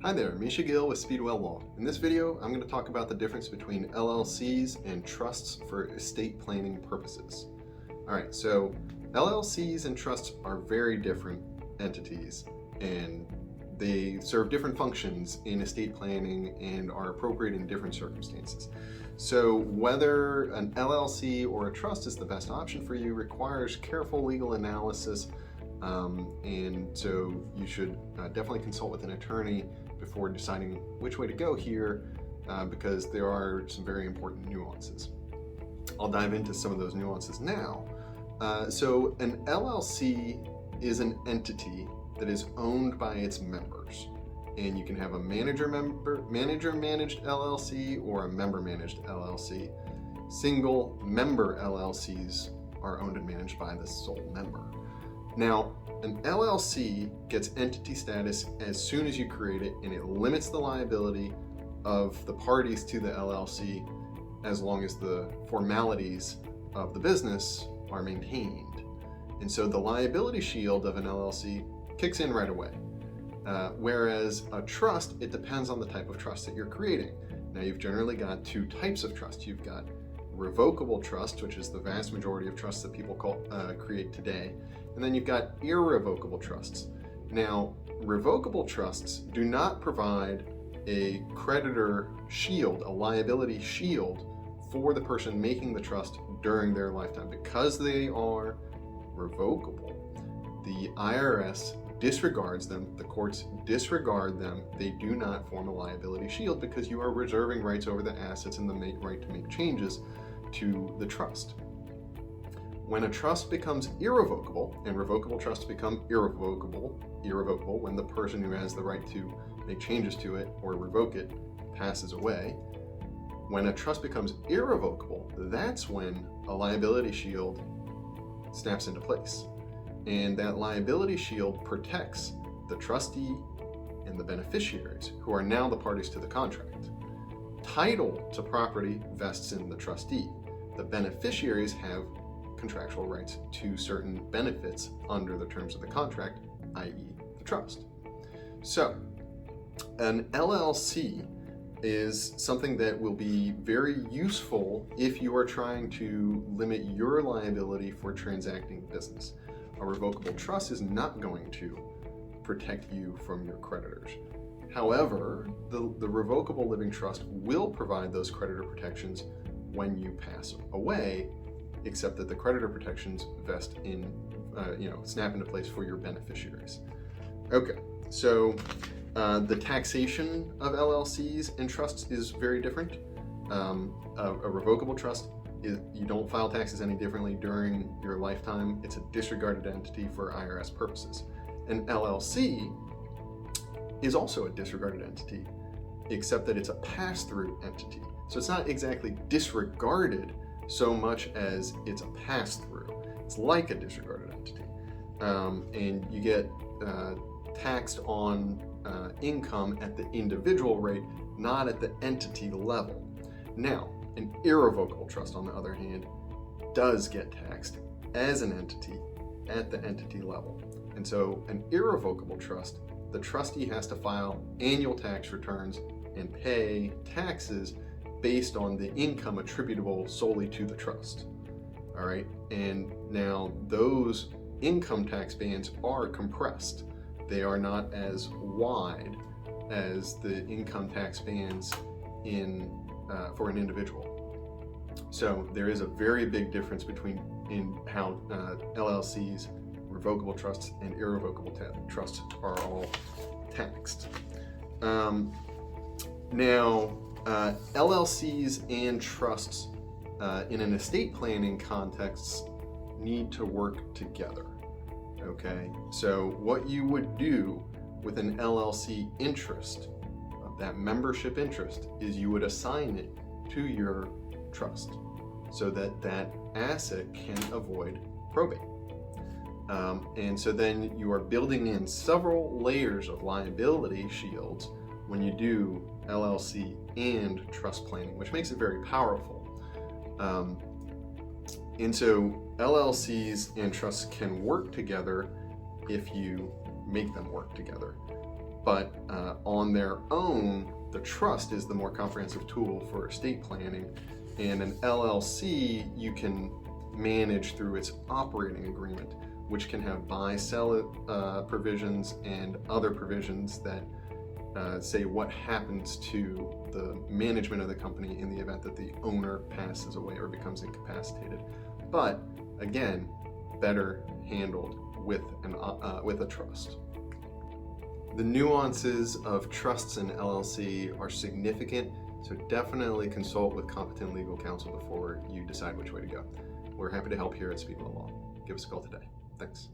Hi there, Misha Gill with Speedwell Law. In this video, I'm going to talk about the difference between LLCs and trusts for estate planning purposes. Alright, so LLCs and trusts are very different entities, and they serve different functions in estate planning and are appropriate in different circumstances. So whether an LLC or a trust is the best option for you requires careful legal analysis, and so you should definitely consult with an attorney before deciding which way to go here, because there are some very important nuances. I'll dive into some of those nuances now. So an LLC is an entity that is owned by its members, and you can have a manager managed LLC or a member managed LLC. Single member LLCs are owned and managed by the sole member. Now, an LLC gets entity status as soon as you create it, and it limits the liability of the parties to the LLC as long as the formalities of the business are maintained. And so the liability shield of an LLC kicks in right away. Whereas a trust, it depends on the type of trust that you're creating. Now, you've generally got two types of trust. You've got revocable trust, which is the vast majority of trusts that people create today. And then you've got irrevocable trusts. Now, revocable trusts do not provide a creditor shield, a liability shield for the person making the trust during their lifetime. Because they are revocable, the IRS disregards them, the courts disregard them. They do not form a liability shield because you are reserving rights over the assets and the right to make changes to the trust. When a trust becomes irrevocable, and revocable trusts become irrevocable when the person who has the right to make changes to it or revoke it passes away. When a trust becomes irrevocable, that's when a liability shield snaps into place. And that liability shield protects the trustee and the beneficiaries, who are now the parties to the contract. Title to property vests in the trustee. The beneficiaries have contractual rights to certain benefits under the terms of the contract, i.e. the trust. So, an LLC is something that will be very useful if you are trying to limit your liability for transacting business. A revocable trust is not going to protect you from your creditors. However, the revocable living trust will provide those creditor protections when you pass away, except that the creditor protections vest in, snap into place for your beneficiaries. Okay, so the taxation of LLCs and trusts is very different. A revocable trust, you don't file taxes any differently during your lifetime. It's a disregarded entity for IRS purposes. An LLC is also a disregarded entity, except that it's a pass-through entity. So it's not exactly disregarded so much as it's a pass-through. It's like a disregarded entity. And you get taxed on income at the individual rate, not at the entity level. Now, an irrevocable trust, on the other hand, does get taxed as an entity at the entity level. And so an irrevocable trust, the trustee has to file annual tax returns and pay taxes based on the income attributable solely to the trust. All right, and now those income tax bands are compressed. They are not as wide as the income tax bands for an individual. So there is a very big difference in how LLCs, revocable trusts, and irrevocable trusts are all taxed. Now, LLCs and trusts in an estate planning context need to work together. Okay, so what you would do with an LLC interest, that membership interest, is you would assign it to your trust so that that asset can avoid probate. And so then you are building in several layers of liability shields when you do LLC and trust planning, which makes it very powerful. And so LLCs and trusts can work together if you make them work together. but on their own, the trust is the more comprehensive tool for estate planning, and an LLC you can manage through its operating agreement, which can have buy-sell provisions and other provisions that say what happens to the management of the company in the event that the owner passes away or becomes incapacitated. But again, better handled with a trust. The nuances of trusts and LLC are significant, so definitely consult with competent legal counsel before you decide which way to go. We're happy to help here at Speedwell Law. Give us a call today. Thanks.